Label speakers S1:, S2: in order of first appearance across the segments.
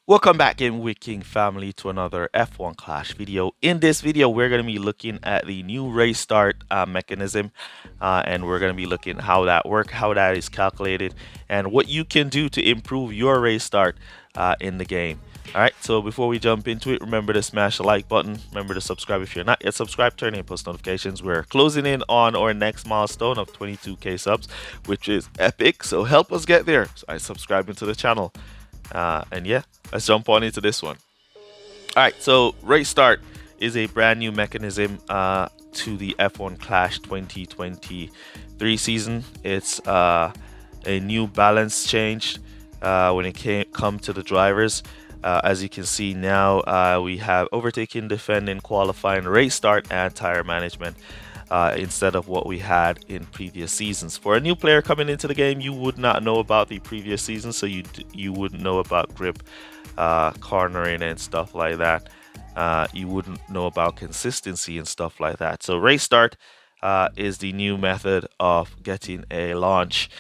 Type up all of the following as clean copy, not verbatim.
S1: Welcome back in with King family to another F1 Clash video. In this video, we're going to be looking at the new race start mechanism, and we're going to be looking how that works, how that is calculated, and what you can do to improve your race start in the game. All right, so before we jump into it, remember to smash the like button. Remember to subscribe if you're not yet subscribed. Turn on post notifications. We're closing in on our next milestone of 22k subs, which is epic. So help us get there by subscribing to the channel. And yeah, let's jump on into this one. All right, so Racestart is a brand new mechanism to the F1 Clash 2023 season. It's a new balance change when it come to the drivers. As you can see now, we have overtaking, defending, qualifying, race start, and tire management. Instead of what we had in previous seasons. For a new player coming into the game, you would not know about the previous season, so you wouldn't know about grip, cornering, and stuff like that. You wouldn't know about consistency and stuff like that. So race start is the new method of getting a launch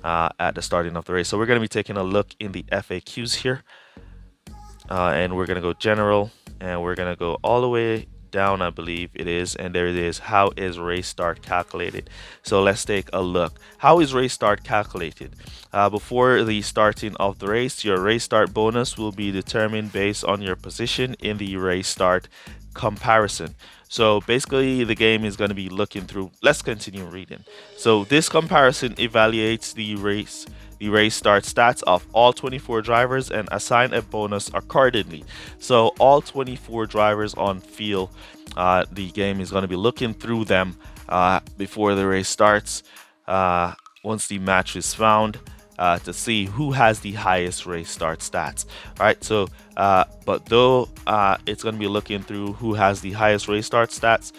S1: at the starting of the race. So we're going to be taking a look in the FAQs here, and we're going to go general, and we're going to go all the way down, I believe it is, and there it is. How is race start calculated? So let's take a look. How is race start calculated? Before the starting of the race, your race start bonus will be determined based on your position in the race start comparison. So basically the game is going to be looking through, let's continue reading. So this comparison evaluates the race start stats of all 24 drivers and assign a bonus accordingly. So all 24 drivers on field, the game is going to be looking through them before the race starts, once the match is found, to see who has the highest race start stats. All right, so but though it's going to be looking through who has the highest race start stats,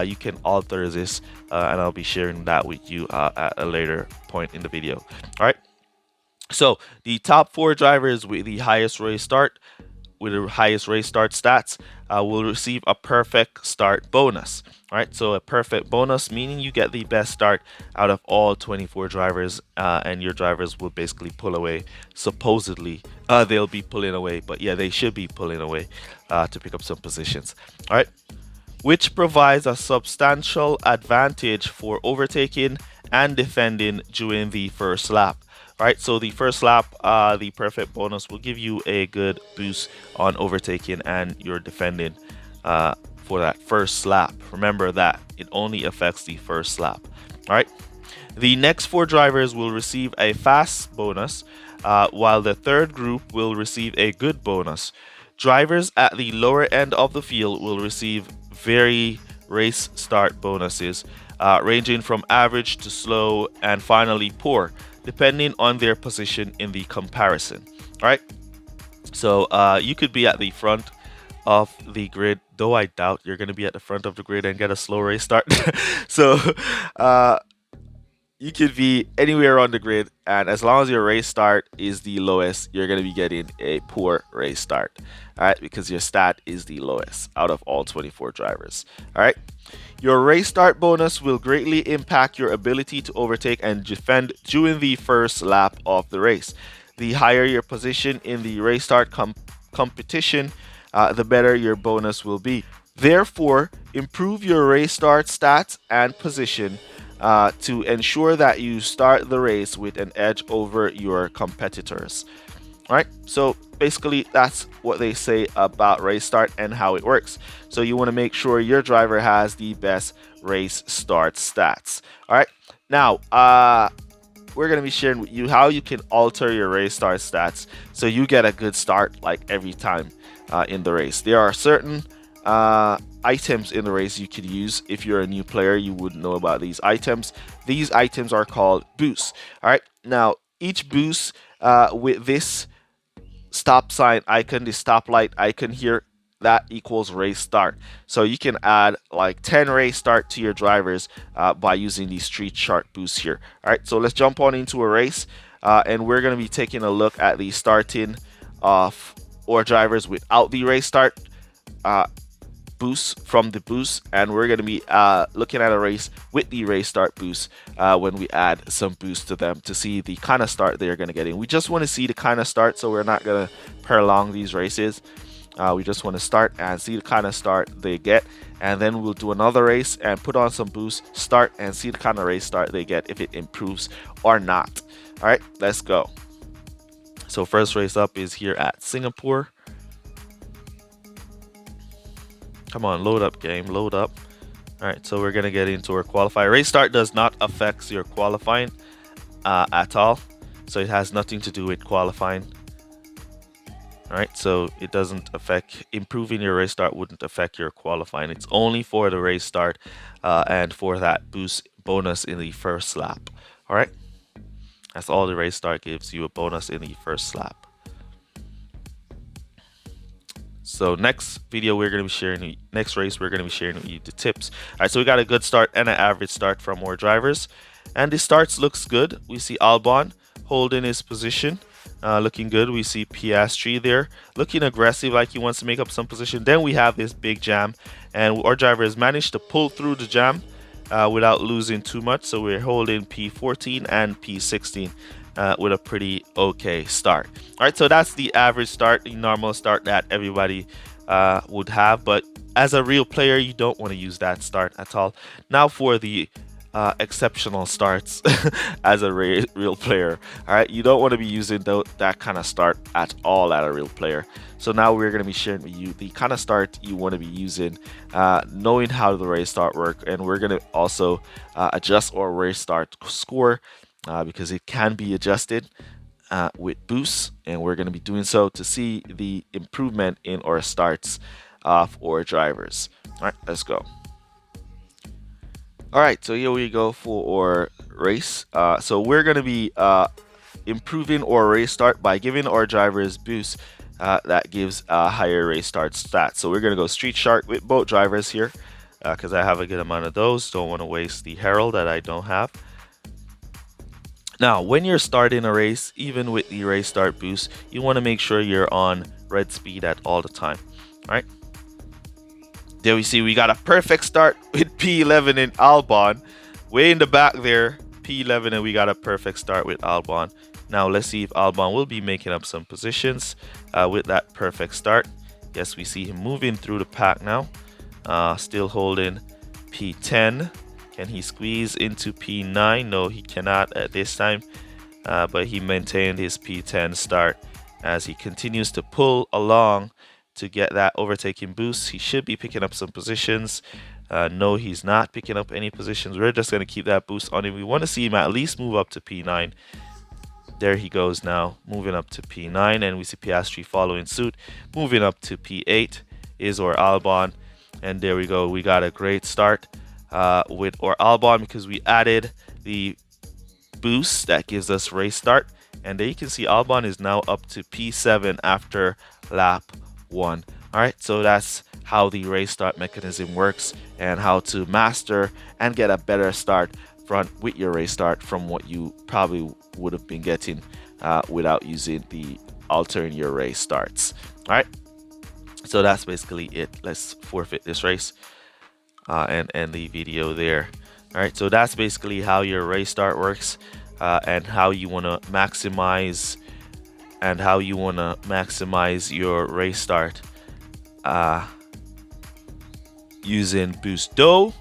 S1: you can alter this, and I'll be sharing that with you at a later point in the video. All right, so the top 4 drivers with the highest race start stats will receive a perfect start bonus. All right, so a perfect bonus meaning you get the best start out of all 24 drivers, and your drivers will basically pull away. Supposedly, they'll be pulling away, but yeah, they should be pulling away to pick up some positions. All right, which provides a substantial advantage for overtaking and defending during the first lap. All right, so the first lap, the perfect bonus will give you a good boost on overtaking and your defending for that first lap. Remember that it only affects the first lap. All right, the next 4 drivers will receive a fast bonus, while the third group will receive a good bonus. Drivers at the lower end of the field will receive very race start bonuses, ranging from average to slow and finally poor, depending on their position in the comparison. All right, so you could be at the front of the grid, though I doubt you're going to be at the front of the grid and get a slow race start. So you could be anywhere on the grid, and as long as your race start is the lowest, you're going to be getting a poor race start. All right, because your stat is the lowest out of all 24 drivers. All right, your race start bonus will greatly impact your ability to overtake and defend during the first lap of the race. The higher your position in the race start competition, the better your bonus will be. Therefore, improve your race start stats and position to ensure that you start the race with an edge over your competitors. All right, so basically that's what they say about race start and how it works. So you want to make sure your driver has the best race start stats. All right, now we're going to be sharing with you how you can alter your race start stats so you get a good start like every time in the race. There are certain items in the race you could use. If you're a new player, you wouldn't know about these items. These items are called boosts. All right, now each boost with this stop sign icon, the stoplight icon here, that equals race start. So you can add like 10 race start to your drivers by using these street chart boosts here. All right, so let's jump on into a race, and we're going to be taking a look at the starting of or drivers without the race start boost from the boost, and we're going to be looking at a race with the race start boost when we add some boost to them to see the kind of start they're going to get in. We just want to see the kind of start, so we're not going to prolong these races. We just want to start and see the kind of start they get, and then we'll do another race and put on some boost, start, and see the kind of race start they get, if it improves or not. All right, let's go. So first race up is here at Singapore. Come on, load up, game, load up. All right, so we're gonna get into our qualifier. Race start does not affect your qualifying at all, so it has nothing to do with qualifying. All right, so it doesn't affect, improving your race start wouldn't affect your qualifying. It's only for the race start and for that boost bonus in the first lap. All right, that's all the race start gives you, a bonus in the first lap. So next video we're going to be sharing, next race we're going to be sharing with you the tips. All right, so we got a good start and an average start from our drivers, and the starts looks good. We see Albon holding his position, looking good. We see Piastri there looking aggressive, like he wants to make up some position. Then we have this big jam, and our driver has managed to pull through the jam without losing too much. So we're holding P14 and P16 with a pretty okay start. All right, so that's the average start, the normal start that everybody would have. But as a real player, you don't want to use that start at all. Now for the exceptional starts as a real player. All right, you don't want to be using that kind of start at all at a real player. So now we're going to be sharing with you the kind of start you want to be using, knowing how the race start work, and we're going to also adjust our race start score because it can be adjusted with boosts, and we're going to be doing so to see the improvement in our starts of our drivers. All right, let's go. All right, so here we go for our race. So we're going to be improving our race start by giving our drivers boosts that gives a higher race start stat. So we're going to go Street Shark with both drivers here because I have a good amount of those. Don't want to waste the Herald that I don't have. Now, when you're starting a race, even with the race start boost, you want to make sure you're on red speed at all the time. All right. There we see we got a perfect start with P11 in Albon. Way in the back there, P11, and we got a perfect start with Albon. Now let's see if Albon will be making up some positions with that perfect start. Yes, we see him moving through the pack now. Still holding P10. Can he squeeze into P9? No, he cannot at this time. But he maintained his P10 start as he continues to pull along to get that overtaking boost. He should be picking up some positions. No, he's not picking up any positions. We're just going to keep that boost on him. We want to see him at least move up to P9. There he goes now, moving up to P9, and we see Piastri following suit, moving up to P8 is our Albon. And there we go. We got a great start with our Albon because we added the boost that gives us race start. And there you can see Albon is now up to P7 after lap 1. All right, so that's how the race start mechanism works and how to master and get a better start with your race start from what you probably would have been getting without using the altering your race starts. All right, so that's basically it. Let's forfeit this race and end the video there. All right, so that's basically how your race start works and how you want to maximize your race start using boost dough.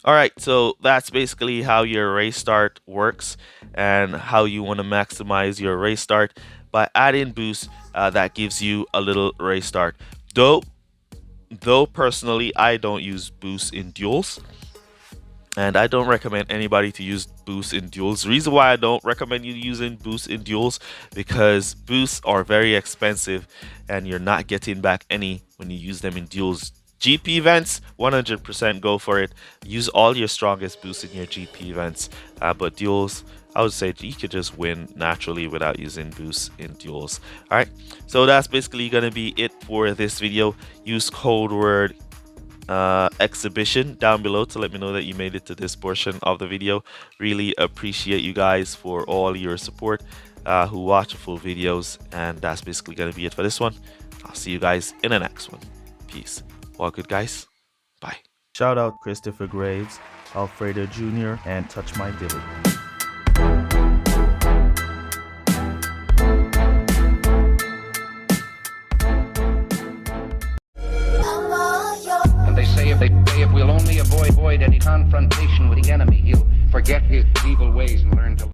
S1: All right, so that's basically how your race start works and how you want to maximize your race start by adding boost that gives you a little race start. Though personally, I don't use boost in duels. And I don't recommend anybody to use boost in duels. The reason why I don't recommend you using boost in duels because boosts are very expensive and you're not getting back any when you use them in duels. GP events, 100% go for it. Use all your strongest boosts in your GP events. But duels, I would say you could just win naturally without using boosts in duels. All right, so that's basically going to be it for this video. Use code word exhibition down below to let me know that you made it to this portion of the video. Really appreciate you guys for all your support who watch full videos, and that's basically going to be it for this one. I'll see you guys in the next one. Peace. All good, guys. Bye. Shout out Christopher Graves, Alfredo Jr., and Touch My Billy.
S2: And they say if we'll only avoid any confrontation with the enemy, he'll forget his evil ways and learn to